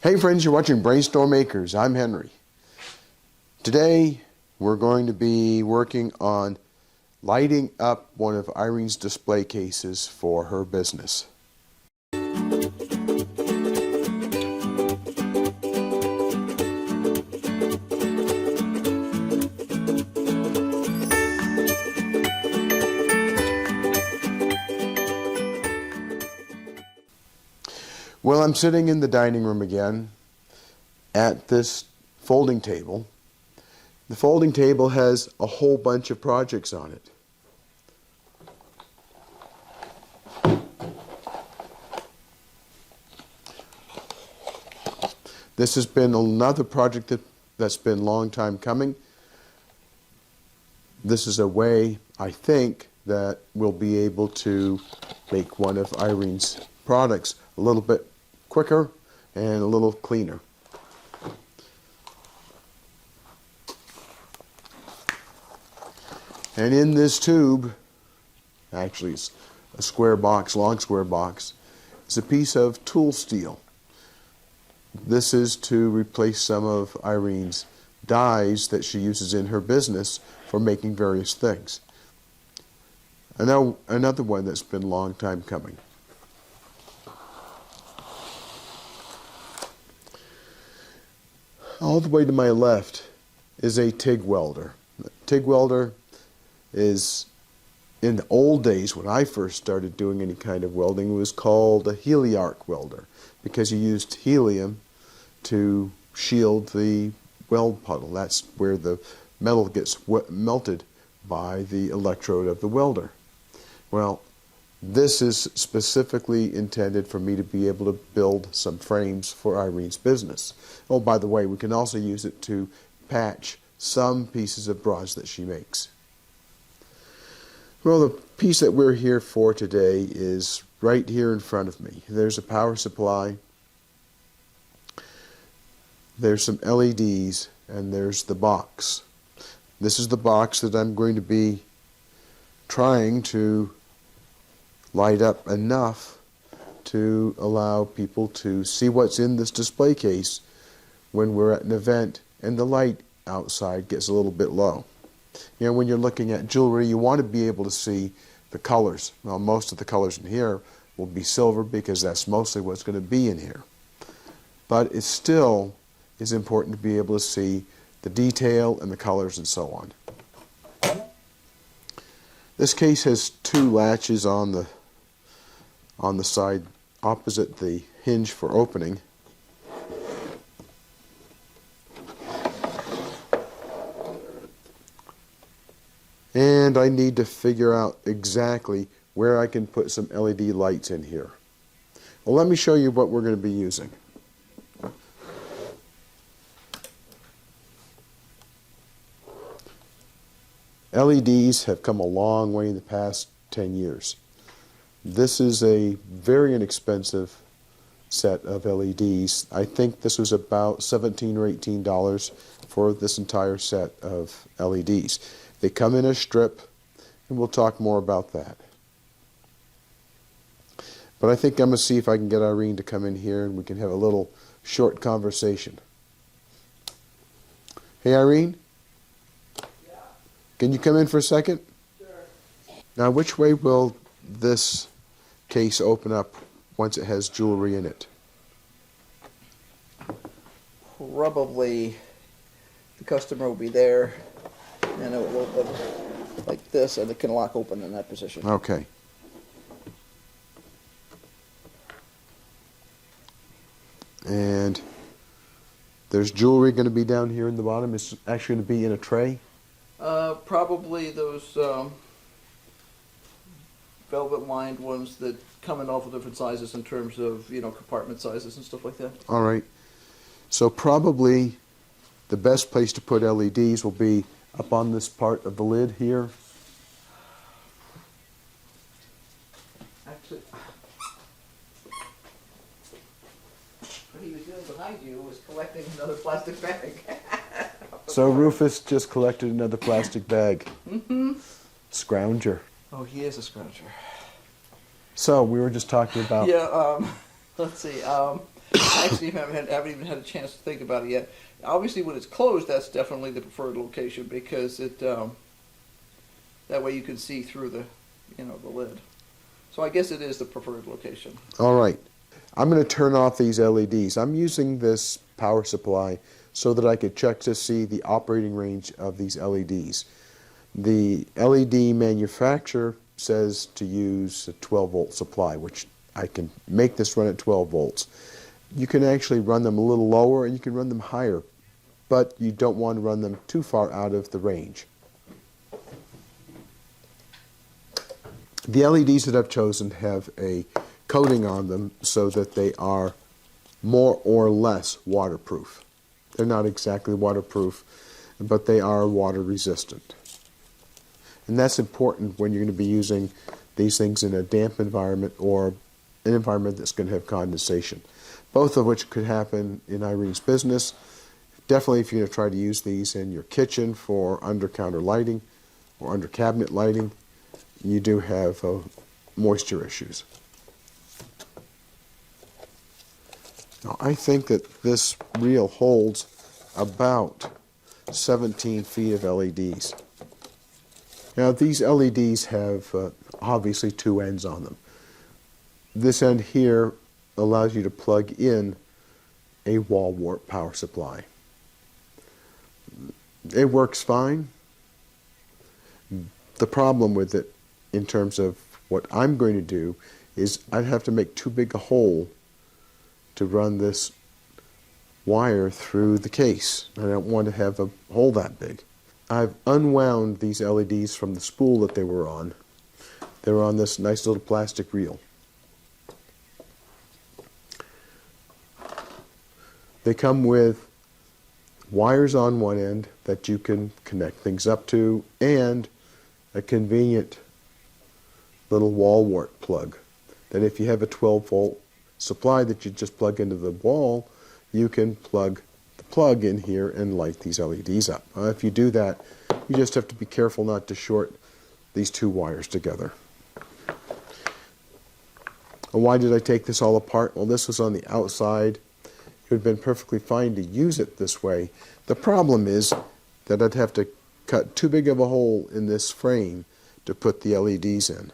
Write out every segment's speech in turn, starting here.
Hey friends, you're watching BrainStormAcres. I'm Henry. Today we're going to be working on lighting up one of Irene's display cases for her business. Well, I'm sitting in the dining room again at this folding table. The folding table has a whole bunch of projects on it. This has been another project that's been a long time coming. This is a way, I think, that we'll be able to make one of Irene's products a little bit quicker and a little cleaner. And in this tube, actually it's a square box, long square box, is a piece of tool steel. This is to replace some of Irene's dies that she uses in her business for making various things. And now another one that's been a long time coming. All the way to my left is a TIG welder. A TIG welder is, in the old days when I first started doing any kind of welding, it was called a heliarc welder because you used helium to shield the weld puddle. That's where the metal gets melted by the electrode of the welder. Well, this is specifically intended for me to be able to build some frames for Irene's business. Oh, by the way, we can also use it to patch some pieces of bras that she makes. Well, the piece that we're here for today is right here in front of me. There's a power supply, there's some LEDs, and there's the box. This is the box that I'm going to be trying to light up enough to allow people to see what's in this display case when we're at an event and the light outside gets a little bit low. You know, when you're looking at jewelry, you want to be able to see the colors. Well, most of the colors in here will be silver because that's mostly what's going to be in here. But it still is important to be able to see the detail and the colors and so on. This case has two latches on the side opposite the hinge for opening. And I need to figure out exactly where I can put some LED lights in here. Well, let me show you what we're going to be using. LEDs have come a long way in the past 10 years. This is a very inexpensive set of LEDs. I think this was about $17 or $18 for this entire set of LEDs. They come in a strip, and we'll talk more about that. But I think I'm going to see if I can get Irene to come in here and we can have a little short conversation. Hey Irene? Yeah. Can you come in for a second? Sure. Now, which way will this case open up once it has jewelry in it? Probably the customer will be there and it will open like this and it can lock open in that position. Okay. And there's jewelry going to be down here in the bottom. It's actually going to be in a tray? Probably those velvet lined ones that come in all different sizes in terms of, you know, compartment sizes and stuff like that. All right. So probably the best place to put LEDs will be up on this part of the lid here. Actually, what he was doing behind you was collecting another plastic bag. So Rufus just collected another plastic bag. Mm-hmm. Scrounger. Oh, he is a scrounger. So we were just talking about... Yeah, let's see. I actually haven't even had a chance to think about it yet. Obviously, when it's closed, that's definitely the preferred location because it that way you can see through the the lid. So I guess it is the preferred location. All right. I'm going to turn off these LEDs. I'm using this power supply so that I could check to see the operating range of these LEDs. The LED manufacturer says to use a 12-volt supply, which I can make this run at 12 volts. You can actually run them a little lower and you can run them higher, but you don't want to run them too far out of the range. The LEDs that I've chosen have a coating on them so that they are more or less waterproof. They're not exactly waterproof, but they are water resistant. And that's important when you're going to be using these things in a damp environment or an environment that's going to have condensation, both of which could happen in Irene's business. Definitely if you're going to try to use these in your kitchen for under-counter lighting or under-cabinet lighting, you do have moisture issues. Now, I think that this reel holds about 17 feet of LEDs. Now, these LEDs have obviously two ends on them. This end here allows you to plug in a wall wart power supply. It works fine. The problem with it, in terms of what I'm going to do, is I'd have to make too big a hole to run this wire through the case. I don't want to have a hole that big. I've unwound these LEDs from the spool that they were on. They were on this nice little plastic reel. They come with wires on one end that you can connect things up to and a convenient little wall wart plug that if you have a 12-volt supply that you just plug into the wall, you can plug the plug in here and light these LEDs up. If you do that, you just have to be careful not to short these two wires together. And why did I take this all apart? Well, this was on the outside. It would have been perfectly fine to use it this way. The problem is that I'd have to cut too big of a hole in this frame to put the LEDs in.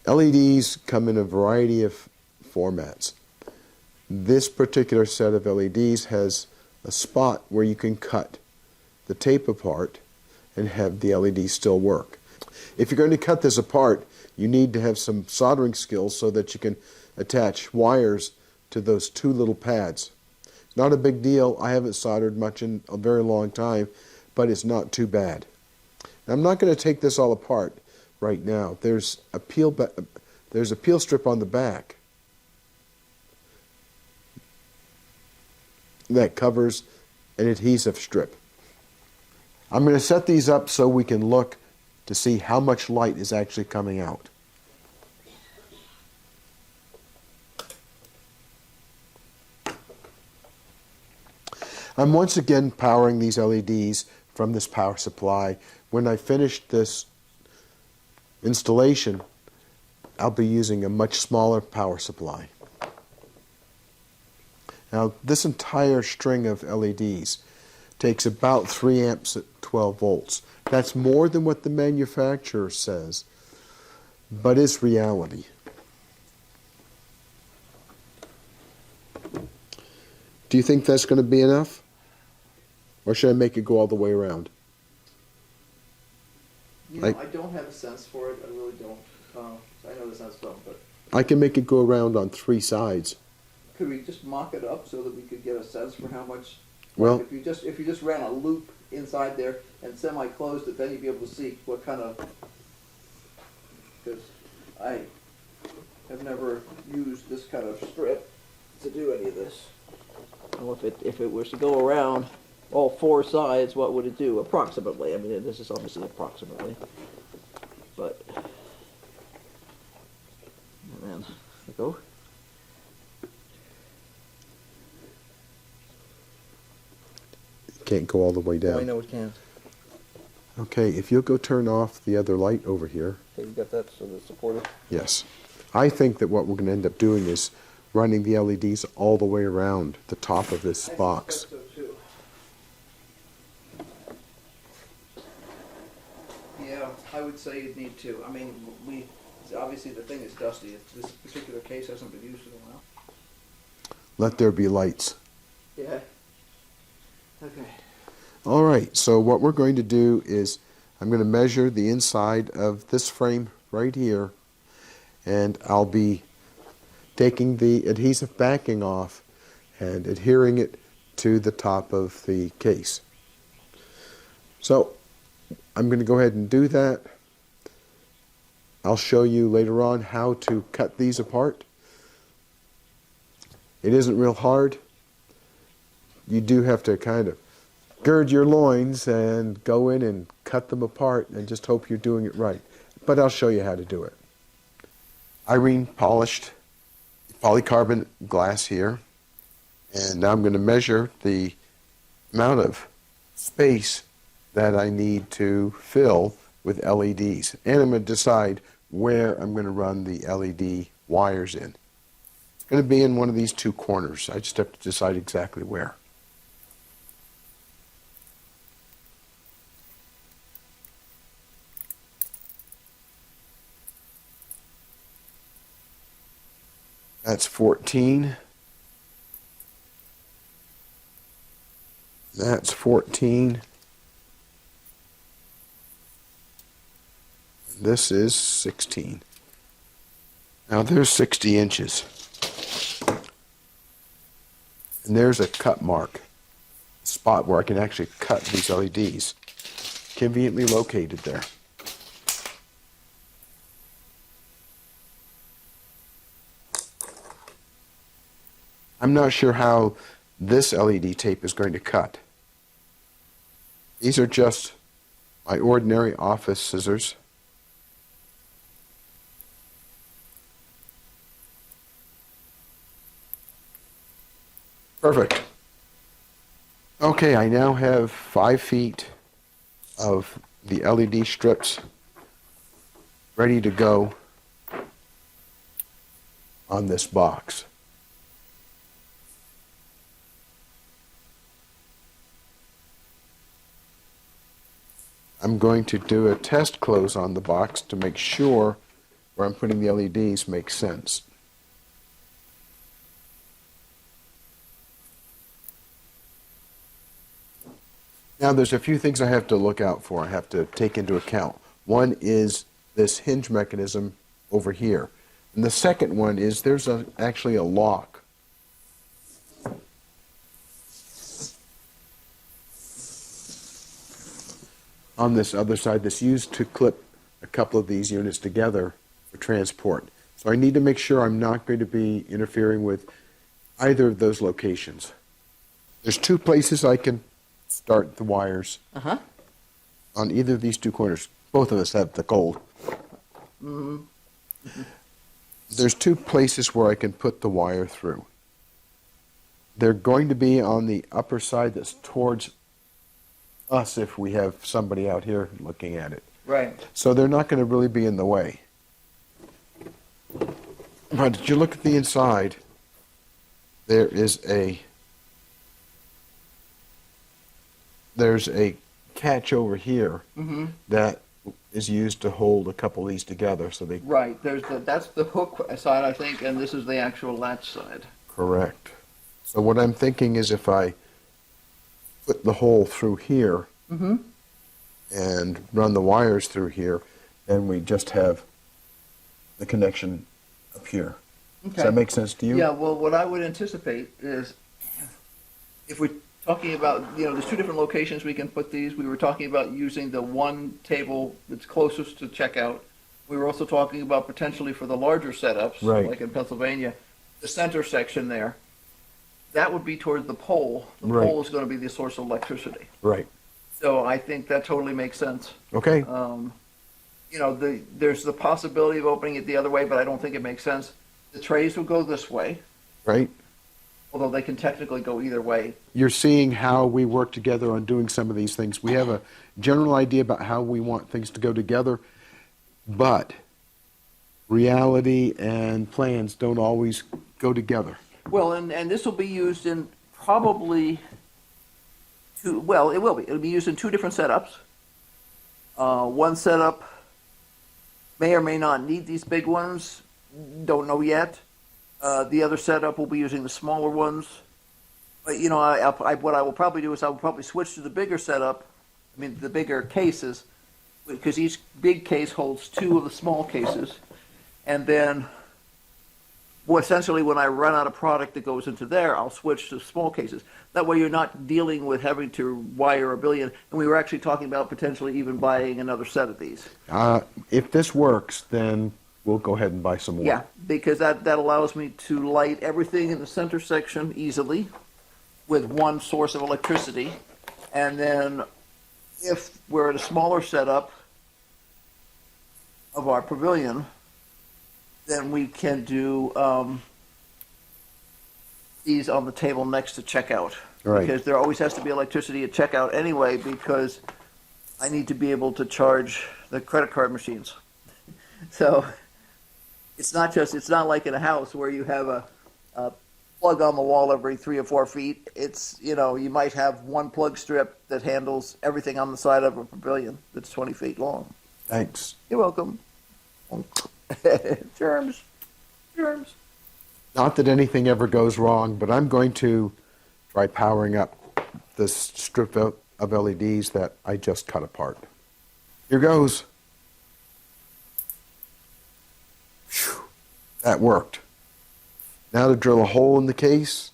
LEDs come in a variety of formats. This particular set of LEDs has a spot where you can cut the tape apart and have the LEDs still work. If you're going to cut this apart, you need to have some soldering skills so that you can attach wires to those two little pads. It's not a big deal. I haven't soldered much in a very long time, but it's not too bad. Now, I'm not going to take this all apart right now. There's a peel strip on the back that covers an adhesive strip. I'm going to set these up so we can look to see how much light is actually coming out. I'm once again powering these LEDs from this power supply. When I finish this installation, I'll be using a much smaller power supply. Now, this entire string of LEDs takes about 3 amps at 12 volts. That's more than what the manufacturer says, but it's reality. Do you think that's going to be enough? Or should I make it go all the way around? I don't have a sense for it. I really don't. I know this sounds dumb, but I can make it go around on 3 sides. could we just mock it up so that we could get a sense for how much? Well, if you just ran a loop inside there and semi-closed it, then you'd be able to see what kind of. Because I have never used this kind of strip to do any of this. Well, if it was to go around all 4 sides, what would it do approximately? I mean, this is obviously approximately, but man, go. Can't go all the way down. Oh, I know it can. Okay, if you'll go turn off the other light over here. Okay, you got that so that's supported. Yes. I think that what we're going to end up doing is running the LEDs all the way around the top of this box. I think so too. Yeah, I would say you'd need to. I mean, obviously the thing is dusty. This particular case hasn't been used in a while. Let there be lights. Yeah. Okay. All right, so what we're going to do is I'm going to measure the inside of this frame right here, and I'll be taking the adhesive backing off and adhering it to the top of the case. So I'm going to go ahead and do that. I'll show you later on how to cut these apart. It isn't real hard. You do have to kind of gird your loins and go in and cut them apart and just hope you're doing it right. But I'll show you how to do it. Irene polished polycarbonate glass here, and now I'm going to measure the amount of space that I need to fill with LEDs, and I'm going to decide where I'm going to run the LED wires in. It's going to be in one of these two corners. I just have to decide exactly where. That's 14. That's 14. This is 16. Now there's 60 inches. And there's a cut mark, a spot where I can actually cut these LEDs. Conveniently located there. I'm not sure how this LED tape is going to cut. These are just my ordinary office scissors. Perfect. Okay, I now have 5 feet of the LED strips ready to go on this box. I'm going to do a test close on the box to make sure where I'm putting the LEDs makes sense. Now there's a few things I have to look out for, I have to take into account. One is this hinge mechanism over here. And the second one is there's actually a lock. On this other side that's used to clip a couple of these units together for transport. So I need to make sure I'm not going to be interfering with either of those locations. There's 2 places I can start the wires on either of these 2 corners. Both of us have the cold. There's 2 places where I can put the wire through. They're going to be on the upper side that's towards us if we have somebody out here looking at it. Right. So they're not going to really be in the way. But if you look at the inside, there's a catch over here that is used to hold a couple of these together. So they Right. That's the hook side, I think, and this is the actual latch side. Correct. So what I'm thinking is if I put the hole through here and run the wires through here, then we just have the connection up here. Okay. Does that make sense to you? Yeah, well, what I would anticipate is if we're talking about, there's 2 different locations we can put these. We were talking about using the one table that's closest to checkout. We were also talking about potentially for the larger setups, Right. like in Pennsylvania, the center section there. That would be toward the pole. The Right. pole is going to be the source of electricity. Right. So I think that totally makes sense. Okay. There's the possibility of opening it the other way, but I don't think it makes sense. The trays will go this way, Right. although they can technically go either way. You're seeing how we work together on doing some of these things. We have a general idea about how we want things to go together, but reality and plans don't always go together. Well, and this will be used in probably two, well, it will be. It'll be used in two different setups. One setup may or may not need these big ones. Don't know yet. The other setup will be using the smaller ones. But, you know, what I will probably do is I will probably switch to the bigger setup, I mean, the bigger cases, because each big case holds two of the small cases. And then, well, essentially, when I run out of product that goes into there, I'll switch to small cases. That way you're not dealing with having to wire a billion. And we were actually talking about potentially even buying another set of these. If this works, then we'll go ahead and buy some more. Yeah, because that allows me to light everything in the center section easily with one source of electricity. And then if we're at a smaller setup of our pavilion, then we can do these on the table next to checkout. Right. Because there always has to be electricity at checkout anyway, because I need to be able to charge the credit card machines. So it's not like in a house where you have a plug on the wall every 3 or 4 feet. It's, you know, you might have one plug strip that handles everything on the side of a pavilion that's 20 feet long. Thanks. You're welcome. Germs. Not that anything ever goes wrong, but I'm going to try powering up this strip of LEDs that I just cut apart. Here goes. Whew. That worked. Now to drill a hole in the case,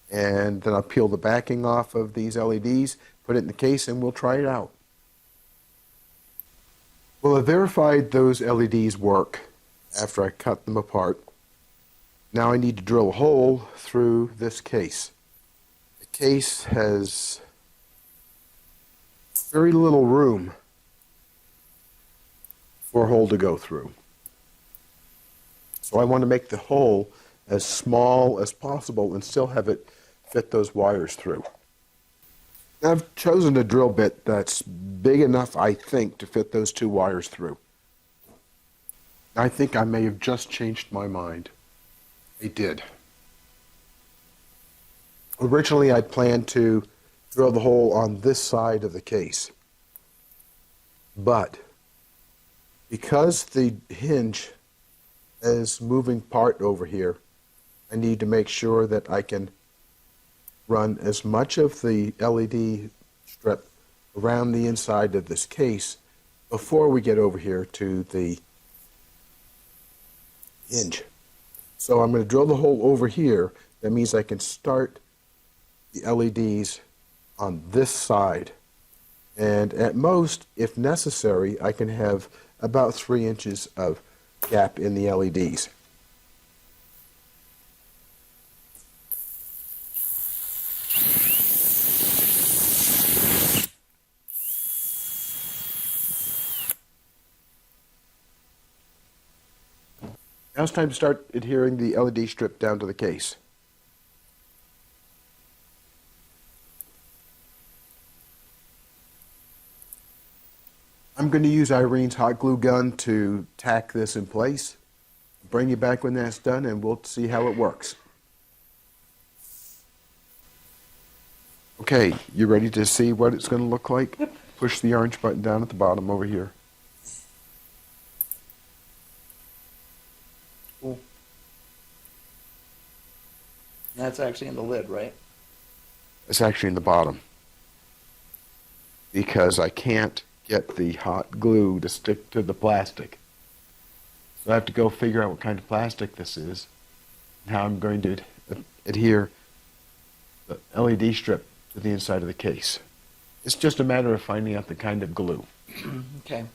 and then I'll peel the backing off of these LEDs, put it in the case, and we'll try it out. Well, I verified those LEDs work after I cut them apart. Now I need to drill a hole through this case. The case has very little room for a hole to go through. So I want to make the hole as small as possible and still have it fit those wires through. Now I've chosen a drill bit that's big enough, I think, to fit those 2 wires through. I think I may have just changed my mind. I did. Originally, I planned to drill the hole on this side of the case. But because the hinge is moving part over here, I need to make sure that I can run as much of the LED strip around the inside of this case before we get over here to the hinge. So I'm going to drill the hole over here. That means I can start the LEDs on this side. And at most, if necessary, I can have about 3 inches of gap in the LEDs. Now it's time to start adhering the LED strip down to the case. I'm going to use Irene's hot glue gun to tack this in place. Bring you back when that's done and we'll see how it works. Okay, you ready to see what it's going to look like? Yep. Push the orange button down at the bottom over here. Cool. That's actually in the lid, right? It's actually in the bottom because I can't get the hot glue to stick to the plastic. So I have to go figure out what kind of plastic this is and how I'm going to adhere the LED strip to the inside of the case. It's just a matter of finding out the kind of glue. Okay.